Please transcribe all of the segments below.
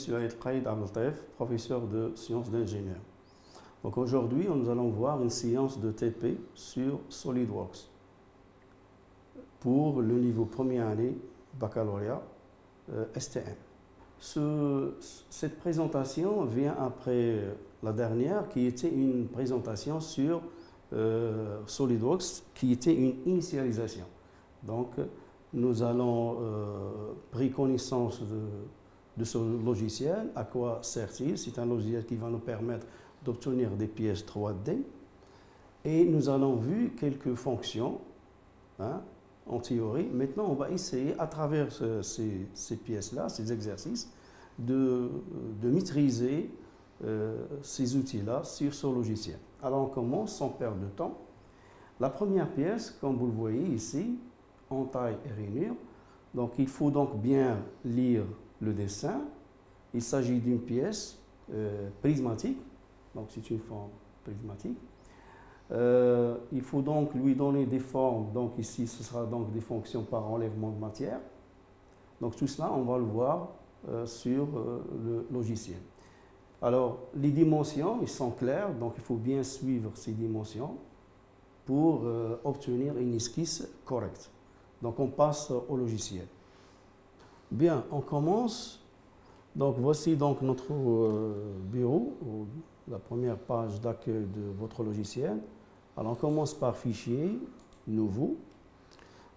M. Qaïd Abdeltaïf, professeur de sciences d'ingénieur. Donc aujourd'hui, nous allons voir une séance de TP sur SolidWorks pour le niveau première année baccalauréat STM. Cette présentation vient après la dernière qui était une présentation sur SolidWorks qui était une initialisation. Donc nous allons prendre connaissance de ce logiciel, à quoi sert-il. C'est un logiciel qui va nous permettre d'obtenir des pièces 3D et nous allons vu quelques fonctions en théorie. Maintenant, on va essayer à travers ces pièces-là, ces exercices, de maîtriser ces outils-là sur ce logiciel. Alors on commence sans perdre de temps. La première pièce, comme vous le voyez ici, entaille et rainure. Donc il faut donc bien lire le dessin. Il s'agit d'une pièce prismatique, donc c'est une forme prismatique. Il faut donc lui donner des formes, donc ici ce sera donc des fonctions par enlèvement de matière. Donc tout cela on va le voir sur le logiciel. Alors les dimensions, ils sont claires, donc il faut bien suivre ces dimensions pour obtenir une esquisse correcte. Donc on passe au logiciel. Bien, on commence. Donc voici donc notre bureau, la première page d'accueil de votre logiciel. Alors on commence par fichier, nouveau.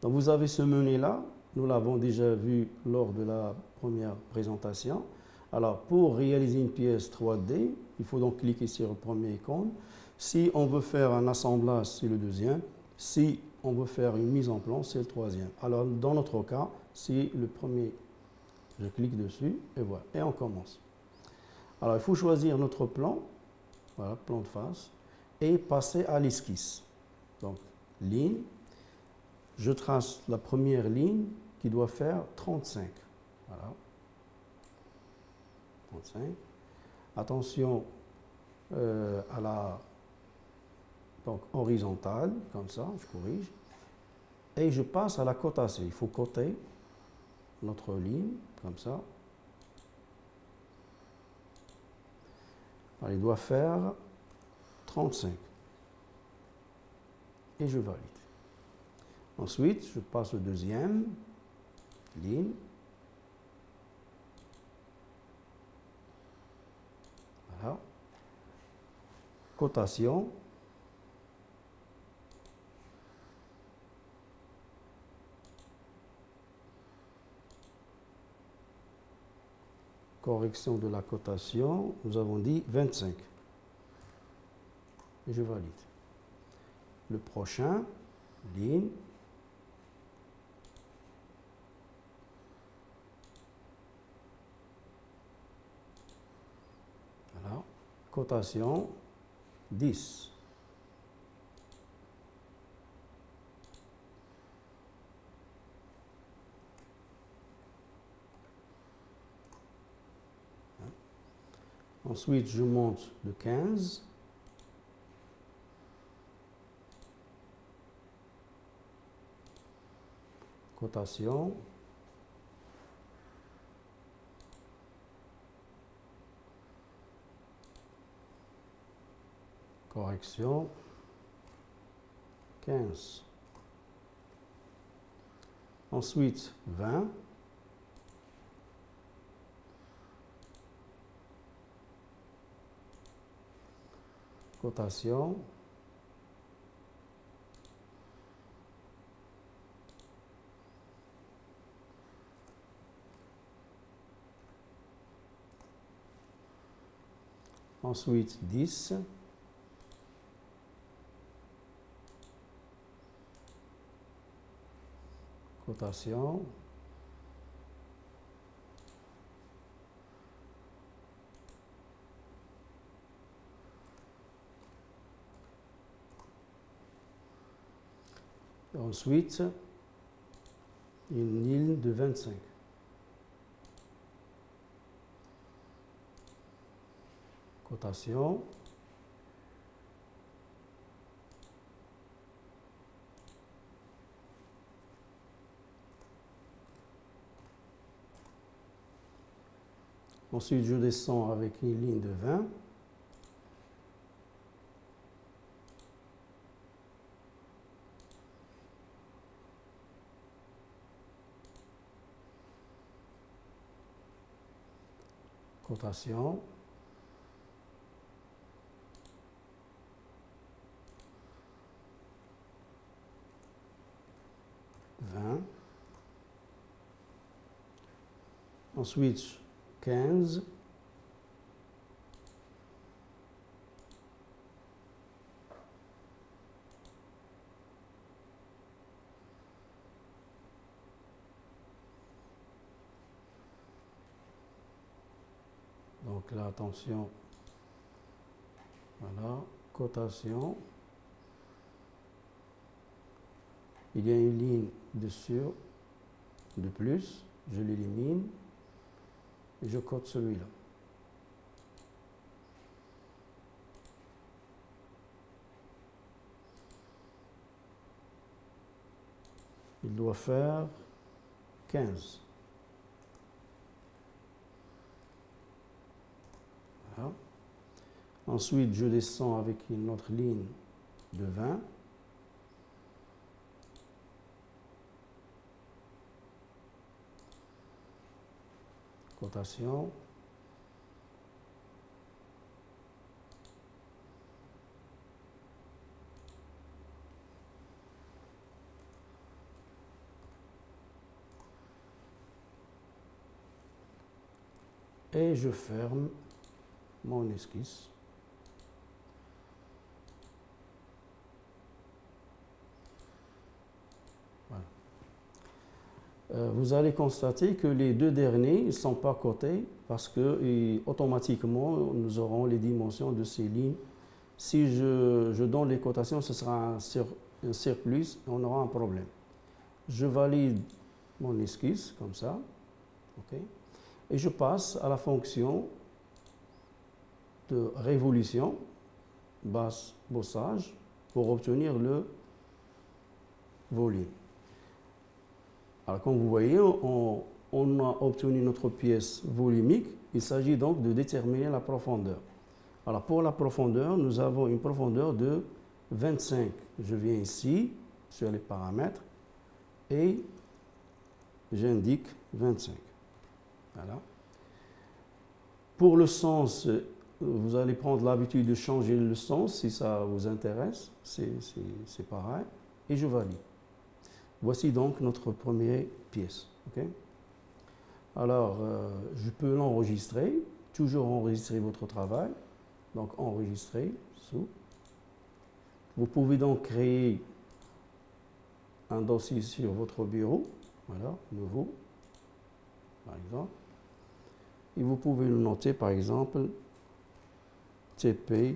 Donc vous avez ce menu-là, nous l'avons déjà vu lors de la première présentation. Alors pour réaliser une pièce 3D, il faut donc cliquer sur le premier icône. Si on veut faire un assemblage, c'est le deuxième. Si on veut faire une mise en plan, c'est le troisième. Alors dans notre cas, c'est le premier. Je clique dessus et voilà, et on commence. Alors il faut choisir notre plan, voilà, plan de face, et passer à l'esquisse. Donc ligne, je trace la première ligne qui doit faire 35. Voilà. 35. Attention à la donc, horizontale, comme ça, je corrige. Et je passe à la cotation. Il faut coter notre ligne, comme ça. Alors, il doit faire 35. Et je valide. Ensuite, je passe au deuxième ligne. Voilà. Cotation. Correction de la cotation, nous avons dit 25. Et je valide. Le prochain, ligne. Voilà. Cotation, 10. Ensuite, je monte de 15. Cotation. Correction. 15. Ensuite, 20. Cotation. Ensuite, 10. Cotation. Ensuite, une ligne de 25. Cotation. Ensuite, je descends avec une ligne de 20. Cotation. 20. Ensuite, 15. Donc là, attention, voilà, cotation. Il y a une ligne de plus, je l'élimine et je cote celui-là. Il doit faire 15. Voilà. Ensuite, je descends avec une autre ligne de 20. Cotation. Et je ferme mon esquisse. Voilà. Vous allez constater que les deux derniers ne sont pas cotés parce que automatiquement nous aurons les dimensions de ces lignes. Si je donne les cotations, ce sera un surplus et on aura un problème. Je valide mon esquisse comme ça. Okay. Et je passe à la fonction de révolution, basse bossage, pour obtenir le volume. Alors comme vous voyez, on a obtenu notre pièce volumique. Il s'agit donc de déterminer la profondeur. Alors pour la profondeur, nous avons une profondeur de 25. Je viens ici, sur les paramètres, et j'indique 25. Voilà. Pour le sens, vous allez prendre l'habitude de changer le sens si ça vous intéresse. C'est pareil. Et je valide. Voici donc notre première pièce. Okay? Alors, je peux l'enregistrer. Toujours enregistrer votre travail. Donc, enregistrer. Sous. Vous pouvez donc créer un dossier sur votre bureau. Voilà, nouveau. Par exemple. Et vous pouvez le noter, par exemple, TP2.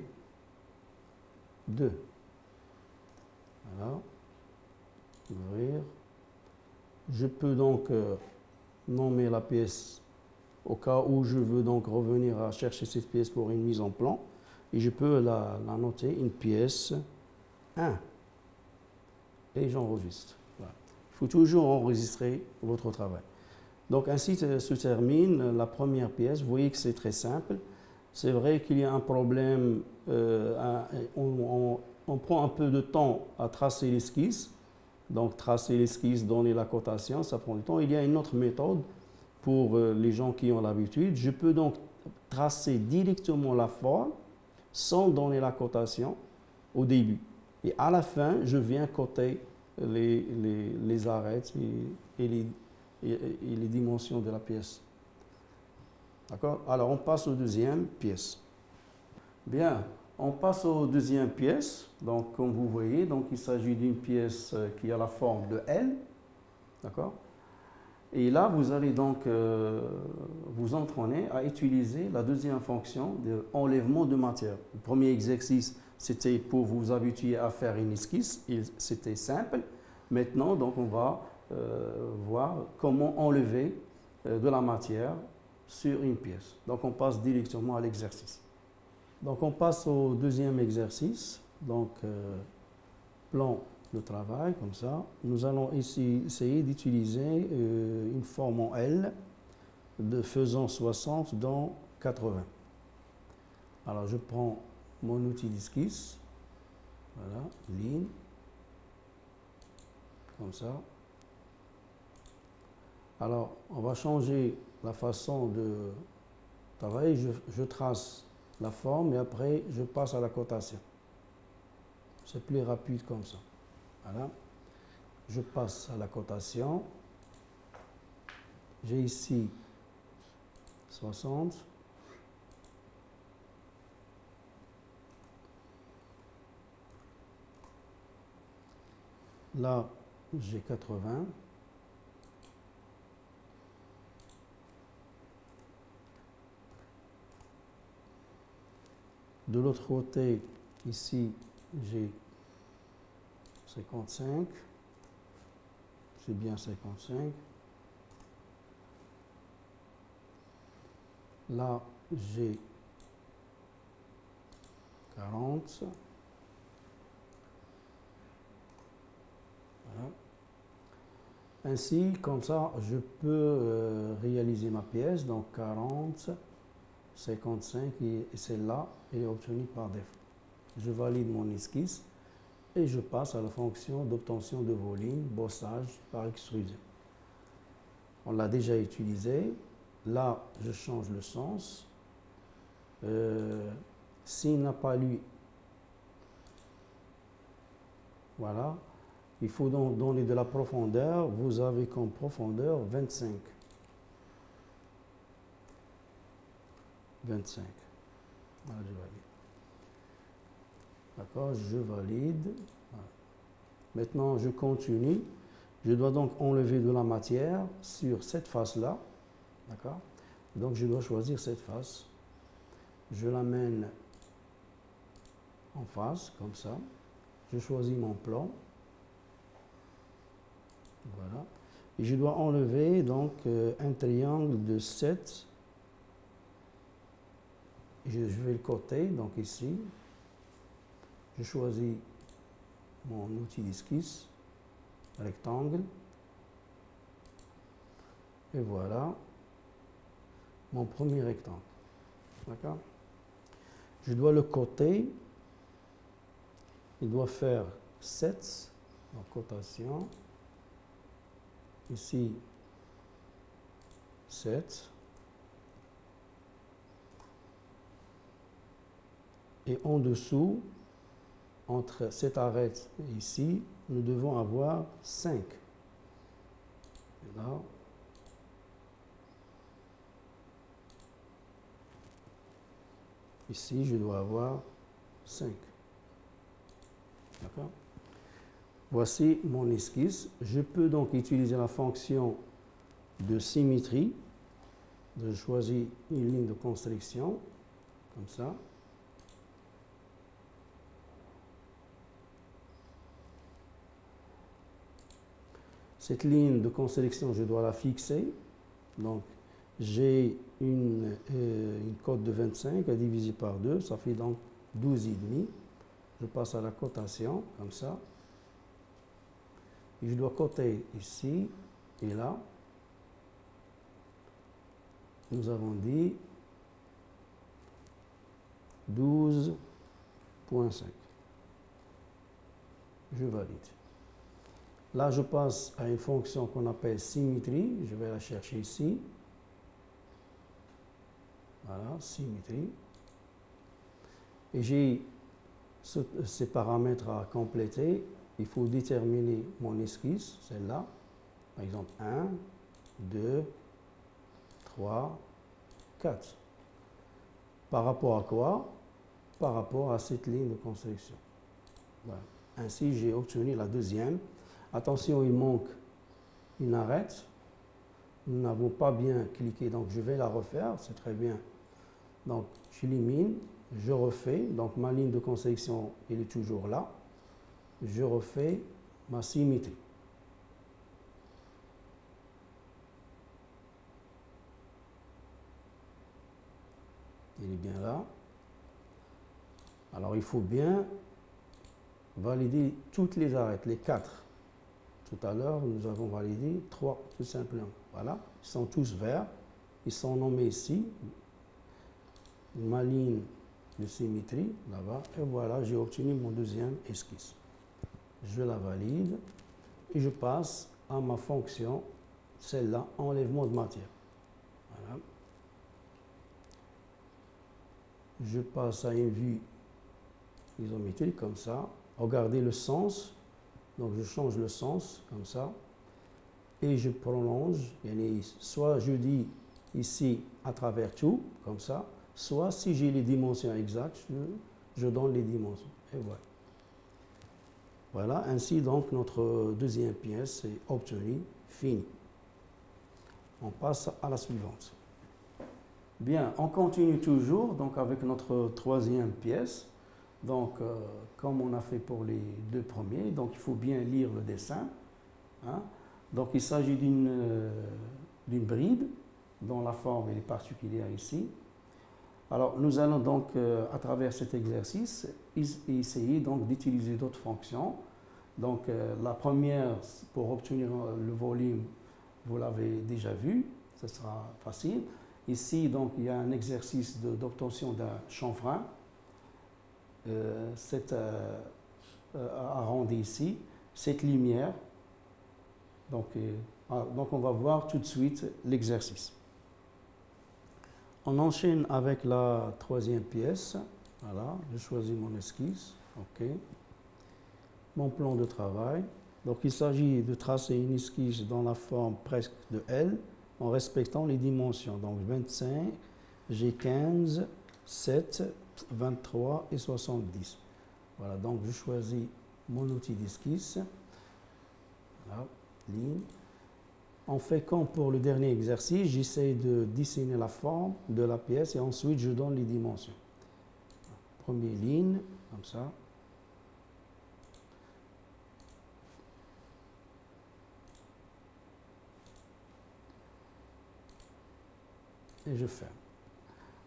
Voilà. Ouvrir. Je peux donc nommer la pièce au cas où je veux donc revenir à chercher cette pièce pour une mise en plan. Et je peux la noter, une pièce 1. Et j'enregistre. Voilà. Il faut toujours enregistrer votre travail. Donc ainsi se termine la première pièce. Vous voyez que c'est très simple. C'est vrai qu'il y a un problème, on prend un peu de temps à tracer l'esquisse. Donc tracer l'esquisse, donner la cotation, ça prend du temps. Il y a une autre méthode pour les gens qui ont l'habitude. Je peux donc tracer directement la forme sans donner la cotation au début. Et à la fin, je viens coter les arêtes et les dimensions de la pièce. D'accord? Alors, on passe aux deuxième pièce. Bien, on passe aux deuxième pièce. Donc, comme vous voyez, donc, il s'agit d'une pièce qui a la forme de L. D'accord? Et là, vous allez donc vous entraîner à utiliser la deuxième fonction de enlèvement de matière. Le premier exercice, c'était pour vous habituer à faire une esquisse. C'était simple. Maintenant, donc, on va voir comment enlever de la matière sur une pièce. Donc on passe directement à l'exercice. Donc on passe au deuxième exercice. Donc plan de travail comme ça. Nous allons ici essayer d'utiliser une forme en L. de faisant 60 dans 80. Alors je prends mon outil d'esquisse, voilà, ligne, comme ça. Alors on va changer la façon de travailler, je trace la forme et après je passe à la cotation. C'est plus rapide comme ça. Voilà. Je passe à la cotation. J'ai ici 60. Là, j'ai 80. De l'autre côté, ici, j'ai 55. C'est bien 55. Là, j'ai 40. Voilà. Ainsi, comme ça, je peux réaliser ma pièce. Donc 40, 55 et celle-là, elle est obtenue par défaut. Je valide mon esquisse et je passe à la fonction d'obtention de vos lignes, bossage par extrusion. On l'a déjà utilisé. Là, je change le sens. S'il n'a pas lu, voilà, il faut donc donner de la profondeur. Vous avez comme profondeur 25. 25. Voilà, je valide. D'accord, je valide. Voilà. Maintenant, je continue. Je dois donc enlever de la matière sur cette face-là. D'accord? Donc, je dois choisir cette face. Je l'amène en face, comme ça. Je choisis mon plan. Voilà. Et je dois enlever donc un triangle de 7. Je vais le coter, donc ici. Je choisis mon outil d'esquisse, rectangle. Et voilà mon premier rectangle. D'accord? Je dois le coter. Il doit faire 7, donc cotation. Ici, 7. Et en dessous, entre cette arête et ici, nous devons avoir 5. Et là, ici, je dois avoir 5. D'accord? Voici mon esquisse. Je peux donc utiliser la fonction de symétrie. Je choisis une ligne de construction, comme ça. Cette ligne de construction, je dois la fixer. Donc, j'ai une cote de 25 à diviser par 2, ça fait donc 12,5. Je passe à la cotation, comme ça. Et je dois coter ici et là. Nous avons dit 12,5. Je valide. Là, je passe à une fonction qu'on appelle symétrie. Je vais la chercher ici. Voilà, symétrie. Et j'ai ces paramètres à compléter. Il faut déterminer mon esquisse, celle-là. Par exemple, 1, 2, 3, 4. Par rapport à quoi? Par rapport à cette ligne de construction. Voilà. Ainsi, j'ai obtenu la deuxième. Attention, il manque une arête. Nous n'avons pas bien cliqué, donc je vais la refaire. C'est très bien. Donc, j'élimine, je refais. Donc, ma ligne de construction, elle est toujours là. Je refais ma symétrie. Il est bien là. Alors, il faut bien valider toutes les arêtes, les 4. Tout à l'heure, nous avons validé 3, tout simplement. Voilà, ils sont tous verts. Ils sont nommés ici. Ma ligne de symétrie, là-bas. Et voilà, j'ai obtenu mon deuxième esquisse. Je la valide et je passe à ma fonction, celle-là, enlèvement de matière. Voilà. Je passe à une vue isométrique comme ça. Regardez le sens. Donc je change le sens comme ça. Et je prolonge. Soit je dis ici à travers tout, comme ça. Soit si j'ai les dimensions exactes, je donne les dimensions. Et voilà. Voilà, ainsi donc notre deuxième pièce est obtenue, finie. On passe à la suivante. Bien, on continue toujours donc avec notre troisième pièce. Donc, comme on a fait pour les deux premiers, donc il faut bien lire le dessin. Hein. Donc, il s'agit d'une bride dont la forme est particulière ici. Alors, nous allons donc, à travers cet exercice, essayer donc d'utiliser d'autres fonctions. Donc, la première, pour obtenir le volume, vous l'avez déjà vu, ce sera facile. Ici, donc, il y a un exercice d'obtention d'un chanfrein. Arrondi ici, cette lumière. Donc, on va voir tout de suite l'exercice. On enchaîne avec la troisième pièce. Voilà, je choisis mon esquisse. OK. Mon plan de travail. Donc, il s'agit de tracer une esquisse dans la forme presque de L en respectant les dimensions. Donc, 25, G15, 7, 23 et 70. Voilà, donc je choisis mon outil d'esquisse. Voilà, ligne. On fait comme pour le dernier exercice, j'essaie de dessiner la forme de la pièce et ensuite je donne les dimensions. Première ligne, comme ça. Et je ferme.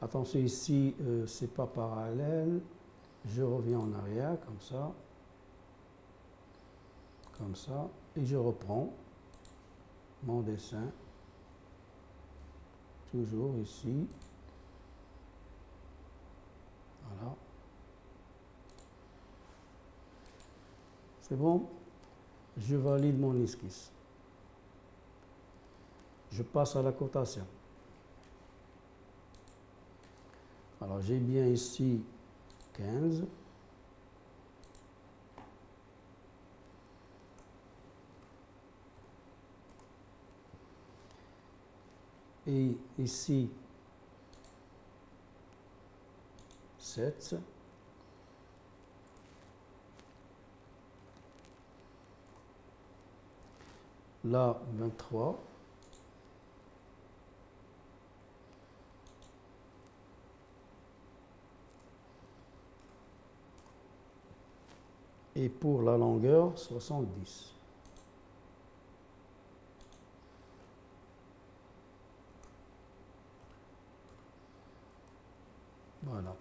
Attention ici, ce n'est pas parallèle. Je reviens en arrière, comme ça, et je reprends mon dessin, toujours ici. Voilà. C'est bon? Je valide mon esquisse. Je passe à la cotation. Alors, j'ai bien ici 15. Et ici, 7. Là, 23. Et pour la longueur, 70. Voilà.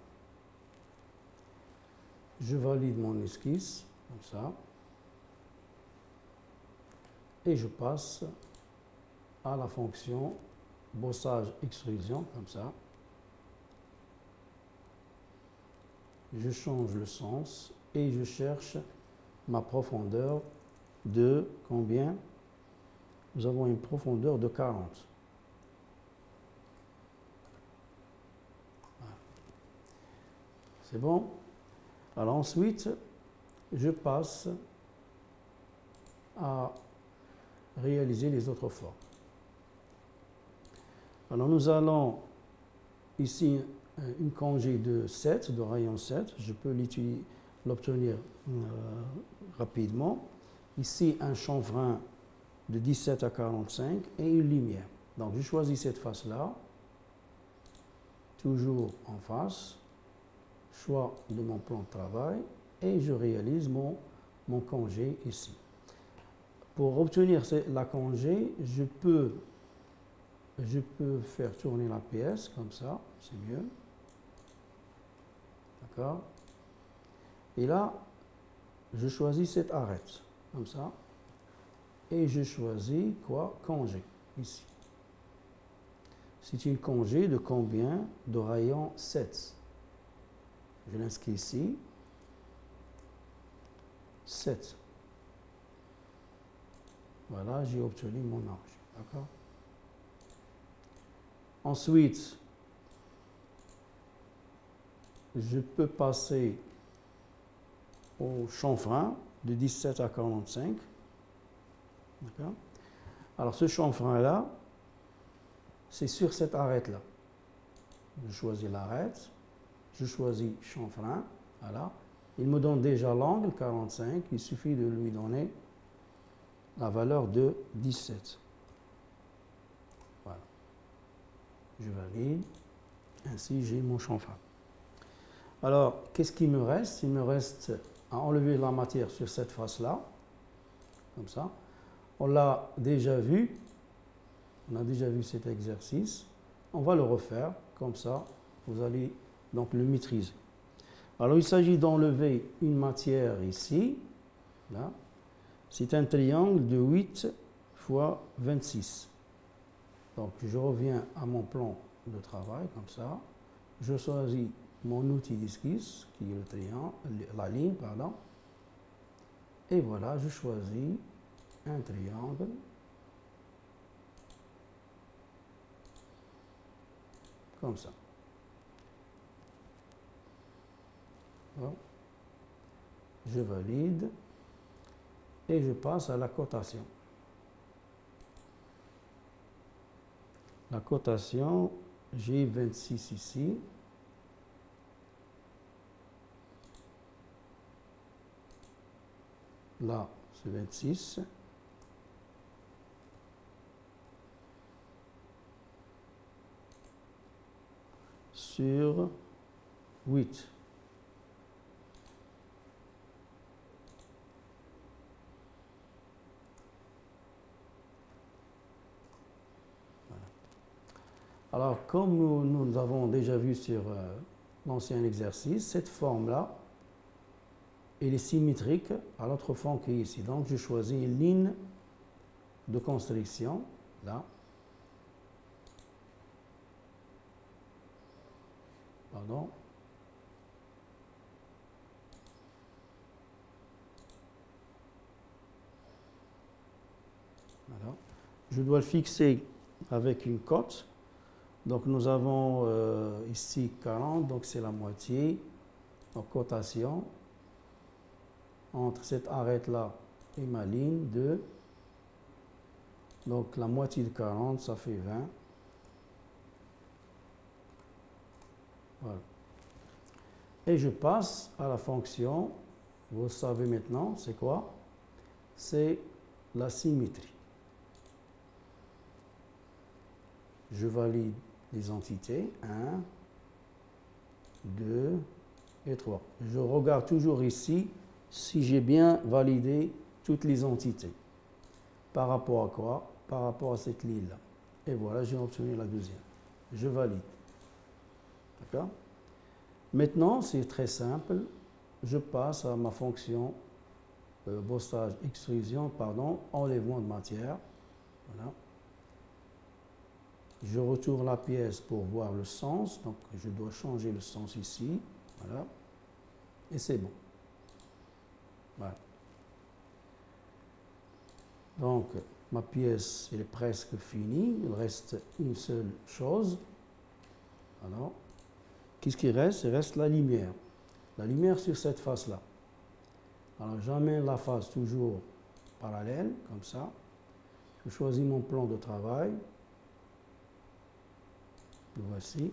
Je valide mon esquisse, comme ça. Et je passe à la fonction bossage-extrusion, comme ça. Je change le sens et je cherche ma profondeur de combien? Nous avons une profondeur de 40. Voilà. C'est bon? Alors ensuite, je passe à réaliser les autres formes. Alors nous allons ici une congée de 7, de rayon 7. Je peux l'obtenir rapidement. Ici, un chanfrein de 17 à 45 et une lumière. Donc, je choisis cette face-là, toujours en face, choix de mon plan de travail, et je réalise mon congé ici. Pour obtenir la congé, je peux faire tourner la pièce comme ça, c'est mieux. D'accord? Et là, je choisis cette arête, comme ça. Et je choisis quoi? Congé, ici. c'est une congé de combien? De rayon 7. Je l'inscris ici. 7. Voilà, j'ai obtenu mon arc. D'accord? Ensuite, je peux passer au chanfrein de 17 à 45. D'accord? Alors, ce chanfrein-là, c'est sur cette arête-là. Je choisis l'arête, je choisis chanfrein, voilà. Il me donne déjà l'angle 45, il suffit de lui donner la valeur de 17. Voilà. Je valide, ainsi j'ai mon chanfrein. Alors, qu'est-ce qu'il me reste? Il me reste à enlever la matière sur cette face-là, comme ça. On l'a déjà vu, on a déjà vu cet exercice. On va le refaire, comme ça, vous allez donc le maîtriser. Alors, il s'agit d'enlever une matière ici, là. C'est un triangle de 8 fois 26. Donc, je reviens à mon plan de travail, comme ça. Je choisis mon outil d'esquisse, qui est le triangle, la ligne, pardon. Et voilà, je choisis un triangle. Comme ça. Bon. Je valide et je passe à la cotation. La cotation, j'ai 26 ici. Là, c'est 26. Sur 8. Voilà. Alors, comme nous avons déjà vu sur l'ancien exercice, cette forme-là, elle est symétrique à l'autre forme qui est ici. Donc, je choisis une ligne de construction, là. Pardon. Voilà. Je dois le fixer avec une cote. Donc, nous avons ici 40, donc c'est la moitié. Donc, cotation entre cette arête-là et ma ligne de. Donc, la moitié de 40, ça fait 20. Voilà. Et je passe à la fonction, vous savez maintenant, c'est quoi? C'est la symétrie. Je valide les entités, 1, 2 et 3. Je regarde toujours ici si j'ai bien validé toutes les entités. Par rapport à quoi? Par rapport à cette ligne-là. Et voilà, j'ai obtenu la deuxième. Je valide. D'accord? Maintenant, c'est très simple. Je passe à ma fonction bossage, extrusion, pardon, enlèvement de matière. Voilà. Je retourne la pièce pour voir le sens. Donc, je dois changer le sens ici. Voilà. Et c'est bon. Voilà. Donc, ma pièce elle est presque finie. Il reste une seule chose. Alors, qu'est-ce qui reste? Il reste la lumière. La lumière sur cette face-là. Alors, j'amène la face toujours parallèle, comme ça. Je choisis mon plan de travail. Le voici.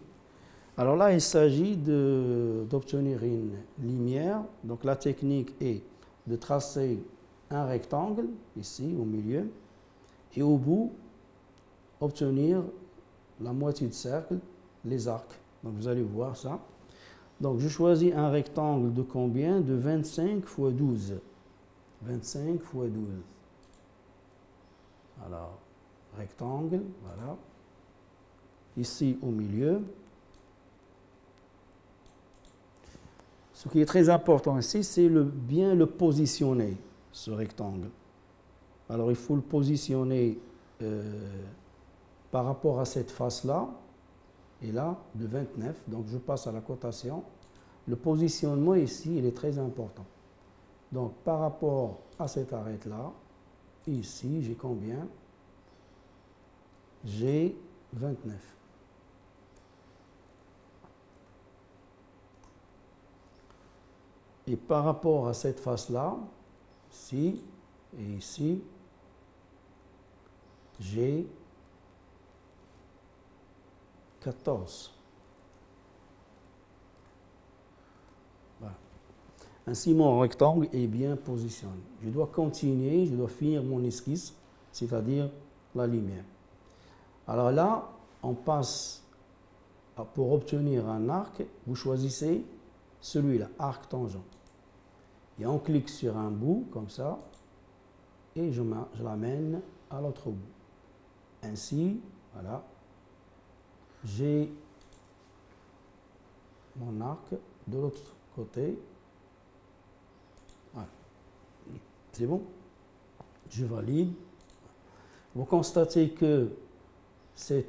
Alors là, il s'agit d'obtenir une lumière. Donc, la technique est de tracer un rectangle, ici, au milieu, et au bout, obtenir la moitié de cercle, les arcs. Donc, vous allez voir ça. Donc, je choisis un rectangle de combien? De 25 fois 12. 25 fois 12. Alors, rectangle, voilà. Ici, au milieu. Ce qui est très important ici, c'est bien le positionner, ce rectangle. Alors, il faut le positionner par rapport à cette face-là. Et là, de 29. Donc, je passe à la cotation. Le positionnement ici, il est très important. Donc, par rapport à cette arête-là, ici, j'ai combien? J'ai 29. Et par rapport à cette face-là, ici et ici, j'ai 14. Voilà. Ainsi, mon rectangle est bien positionné. Je dois continuer, je dois finir mon esquisse, c'est-à-dire la lumière. Alors là, on passe, pour obtenir un arc, vous choisissez celui-là, arc tangent. Et on clique sur un bout, comme ça, et je l'amène à l'autre bout. Ainsi, voilà, j'ai mon arc de l'autre côté. Voilà. C'est bon? Je valide. Vous constatez que ce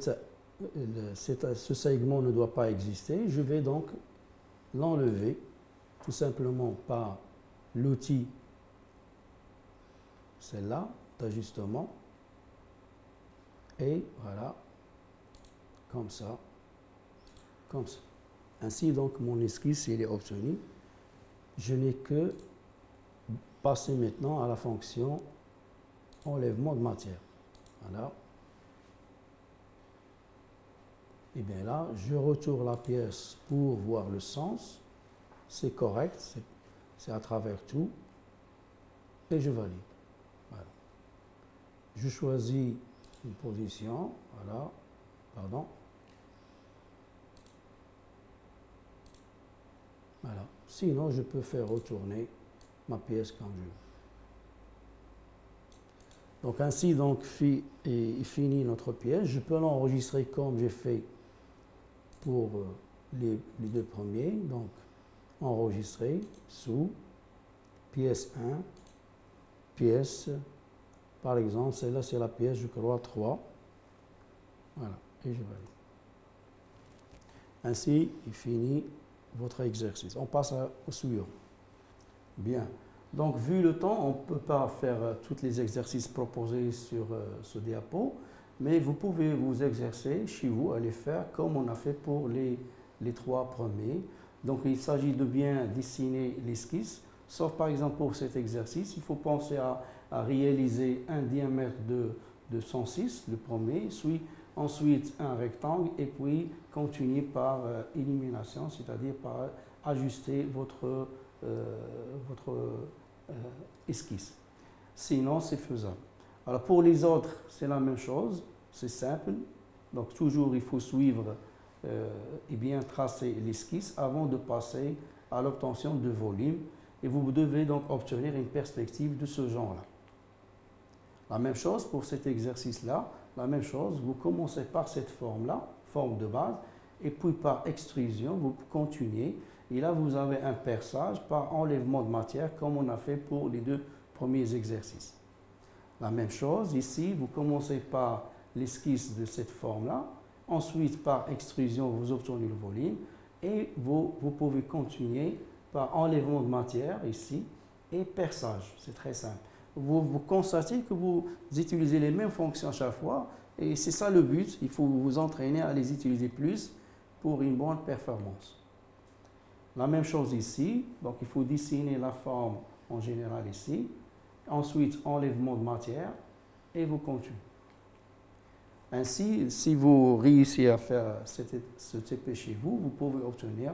segment ne doit pas exister. Je vais donc l'enlever tout simplement par l'outil, celle-là, d'ajustement. Et voilà, comme ça, comme ça. Ainsi, donc, mon esquisse, il est obtenu. Je n'ai que passer maintenant à la fonction enlèvement de matière. Voilà. Et bien là, je retourne la pièce pour voir le sens. C'est correct, c'est à travers tout. Et je valide. Voilà. Je choisis une position. Voilà. Pardon. Voilà. Sinon, je peux faire retourner ma pièce quand je veux. Donc ainsi, donc, fini notre pièce. Je peux l'enregistrer comme j'ai fait pour les deux premiers. Donc, enregistrer sous pièce 1, pièce, par exemple, celle-là, c'est la pièce, je crois, 3. Voilà, et je valide. Ainsi, il finit votre exercice. On passe au suivant. Bien. Donc, vu le temps, on ne peut pas faire tous les exercices proposés sur ce diapo, mais vous pouvez vous exercer chez vous à les faire comme on a fait pour les 3 premiers. Donc, il s'agit de bien dessiner l'esquisse, sauf par exemple pour cet exercice, il faut penser à réaliser un diamètre de 106, le premier, ensuite un rectangle, et puis continuer par élimination, c'est-à-dire par ajuster votre esquisse. Sinon, c'est faisable. Alors, pour les autres, c'est la même chose, c'est simple. Donc, toujours, il faut suivre et bien tracer l'esquisse avant de passer à l'obtention de volume. Et vous devez donc obtenir une perspective de ce genre-là. La même chose pour cet exercice-là, la même chose, vous commencez par cette forme-là, forme de base, et puis par extrusion, vous continuez. Et là, vous avez un perçage par enlèvement de matière, comme on a fait pour les 2 premiers exercices. La même chose, ici, vous commencez par l'esquisse de cette forme-là. Ensuite, par extrusion, vous obtenez le volume. Et vous pouvez continuer par enlèvement de matière, ici, et perçage. C'est très simple. Vous constatez que vous utilisez les mêmes fonctions à chaque fois. Et c'est ça le but. Il faut vous entraîner à les utiliser plus pour une bonne performance. La même chose ici, donc il faut dessiner la forme en général ici. Ensuite, enlèvement de matière et vous continuez. Ainsi, si vous réussissez à faire ce TP chez vous, vous pouvez obtenir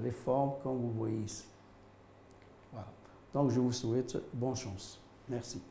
les formes comme vous voyez ici. Voilà. Donc, je vous souhaite bonne chance. Merci.